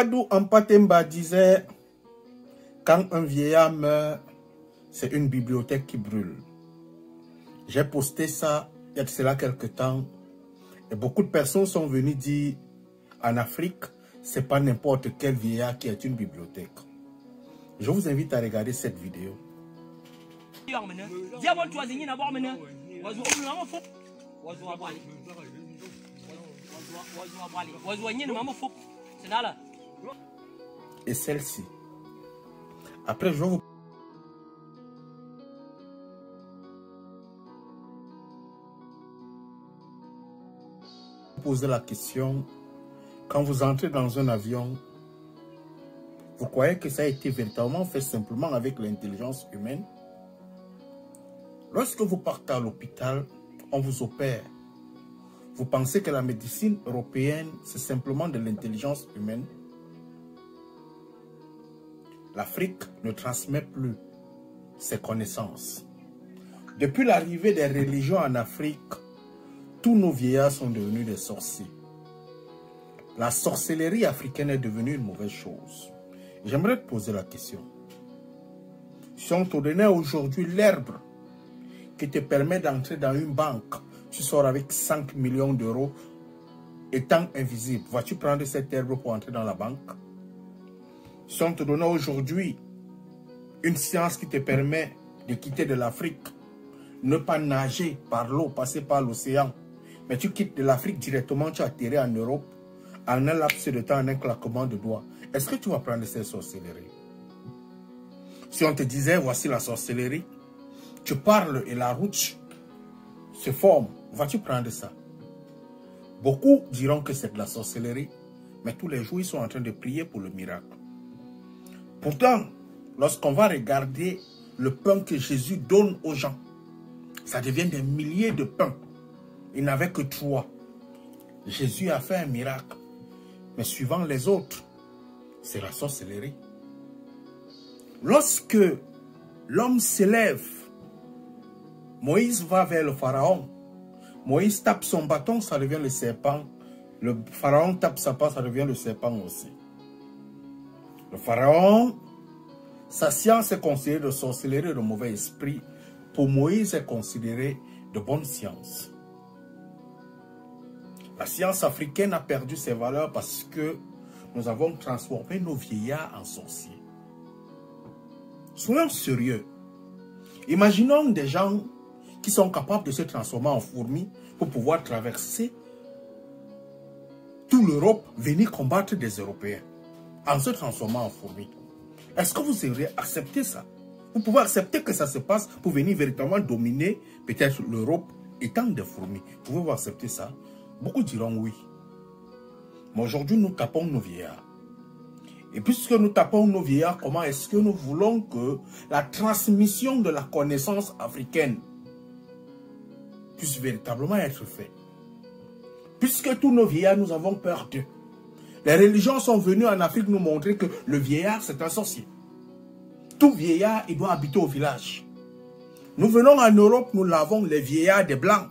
Amadou Ampatemba disait, quand un vieillard meurt, c'est une bibliothèque qui brûle. J'ai posté ça il y a de cela quelque temps et beaucoup de personnes sont venues dire, en Afrique, c'est pas n'importe quel vieillard qui est une bibliothèque. Je vous invite à regarder cette vidéo. Et celle-ci. Après, je vais vous poser la question. Quand vous entrez dans un avion, vous croyez que ça a été véritablement fait simplement avec l'intelligence humaine? Lorsque vous partez à l'hôpital, on vous opère. Vous pensez que la médecine européenne, c'est simplement de l'intelligence humaine? L'Afrique ne transmet plus ses connaissances. Depuis l'arrivée des religions en Afrique, tous nos vieillards sont devenus des sorciers. La sorcellerie africaine est devenue une mauvaise chose. J'aimerais te poser la question. Si on te donnait aujourd'hui l'herbe qui te permet d'entrer dans une banque, tu sors avec 5 millions d'euros étant invisible, vas-tu prendre cette herbe pour entrer dans la banque? Si on te donnait aujourd'hui une science qui te permet de quitter de l'Afrique, ne pas nager par l'eau, passer par l'océan, mais tu quittes de l'Afrique directement, tu atterris en Europe, en un laps de temps, en un claquement de doigts, est-ce que tu vas prendre cette sorcellerie? Si on te disait, voici la sorcellerie, tu parles et la route se forme, vas-tu prendre ça? Beaucoup diront que c'est de la sorcellerie, mais tous les jours, ils sont en train de prier pour le miracle. Pourtant, lorsqu'on va regarder le pain que Jésus donne aux gens, ça devient des milliers de pains. Il n'avait que 3. Jésus a fait un miracle. Mais suivant les autres, c'est la sorcellerie. Lorsque l'homme s'élève, Moïse va vers le pharaon. Moïse tape son bâton, ça devient le serpent. Le pharaon tape sa patte, ça devient le serpent aussi. Le pharaon, sa science est considérée de sorcellerie, de mauvais esprit. Pour Moïse, est considérée de bonne science. La science africaine a perdu ses valeurs parce que nous avons transformé nos vieillards en sorciers. Soyons sérieux. Imaginons des gens qui sont capables de se transformer en fourmis pour pouvoir traverser toute l'Europe, venir combattre des Européens en se transformant en fourmis. Est-ce que vous auriez accepté ça? Vous pouvez accepter que ça se passe pour venir véritablement dominer peut-être l'Europe étant des fourmis. Pouvez-vous accepter ça? Beaucoup diront oui. Mais aujourd'hui, nous tapons nos vieillards. Et puisque nous tapons nos vieillards, comment est-ce que nous voulons que la transmission de la connaissance africaine puisse véritablement être faite? Puisque tous nos vieillards, nous avons peur d'eux. Les religions sont venues en Afrique nous montrer que le vieillard, c'est un sorcier. Tout vieillard, il doit habiter au village. Nous venons en Europe, nous lavons les vieillards des Blancs.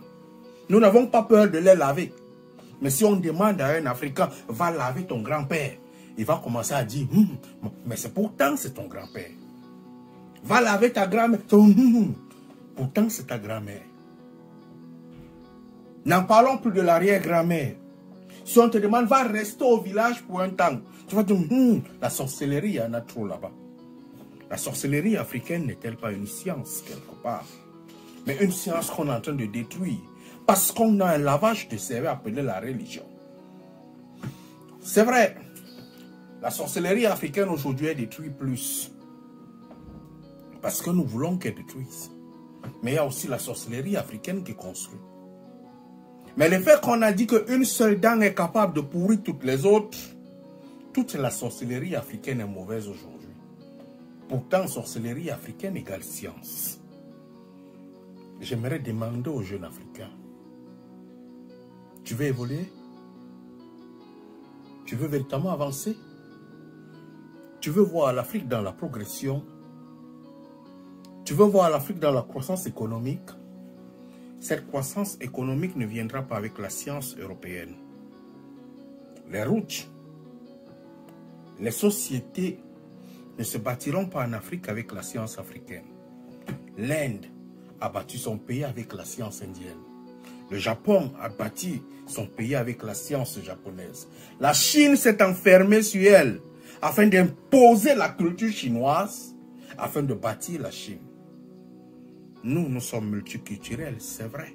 Nous n'avons pas peur de les laver. Mais si on demande à un Africain, va laver ton grand-père, il va commencer à dire, mais c'est pourtant c'est ton grand-père. Va laver ta grand-mère, pourtant c'est ta grand-mère. N'en parlons plus de l'arrière-grand-mère. Si on te demande, va rester au village pour un temps, tu vas dire, la sorcellerie, il y en a trop là-bas. La sorcellerie africaine n'est-elle pas une science quelque part, mais une science qu'on est en train de détruire parce qu'on a un lavage de cerveau appelé la religion. C'est vrai, la sorcellerie africaine aujourd'hui détruit plus parce que nous voulons qu'elle détruise. Mais il y a aussi la sorcellerie africaine qui construit. Mais le fait qu'on a dit qu'une seule dent est capable de pourrir toutes les autres, toute la sorcellerie africaine est mauvaise aujourd'hui. Pourtant, sorcellerie africaine égale science. J'aimerais demander aux jeunes Africains, tu veux évoluer? Tu veux véritablement avancer? Tu veux voir l'Afrique dans la progression? Tu veux voir l'Afrique dans la croissance économique? Cette croissance économique ne viendra pas avec la science européenne. Les routes, Les sociétés ne se bâtiront pas en Afrique avec la science africaine. L'Inde a bâti son pays avec la science indienne. Le Japon a bâti son pays avec la science japonaise. La Chine s'est enfermée sur elle afin d'imposer la culture chinoise, afin de bâtir la Chine. Nous sommes multiculturels, c'est vrai.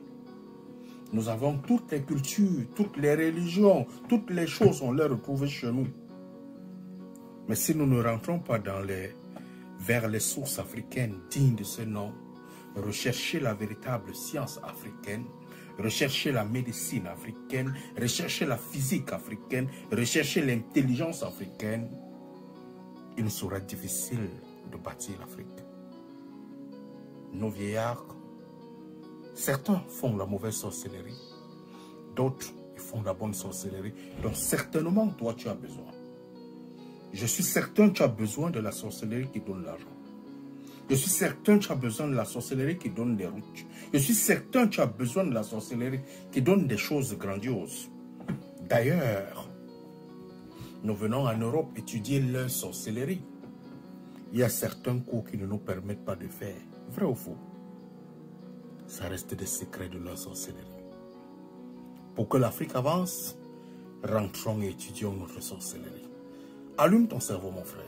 Nous avons toutes les cultures, toutes les religions, toutes les choses, on les retrouve chez nous. Mais si nous ne rentrons pas vers les sources africaines dignes de ce nom, rechercher la véritable science africaine, rechercher la médecine africaine, rechercher la physique africaine, rechercher l'intelligence africaine, il nous sera difficile de bâtir l'Afrique. Nos vieillards, certains font la mauvaise sorcellerie, d'autres font la bonne sorcellerie, donc certainement toi tu as besoin. Je suis certain que tu as besoin de la sorcellerie qui donne l'argent. Je suis certain que tu as besoin de la sorcellerie qui donne des routes. Je suis certain que tu as besoin de la sorcellerie qui donne des choses grandioses. D'ailleurs, nous venons en Europe étudier leur sorcellerie. Il y a certains cours qui ne nous permettent pas de faire. Vrai ou faux? Ça reste des secrets de leur sorcellerie. Pour que l'Afrique avance, rentrons et étudions notre sorcellerie. Allume ton cerveau, mon frère.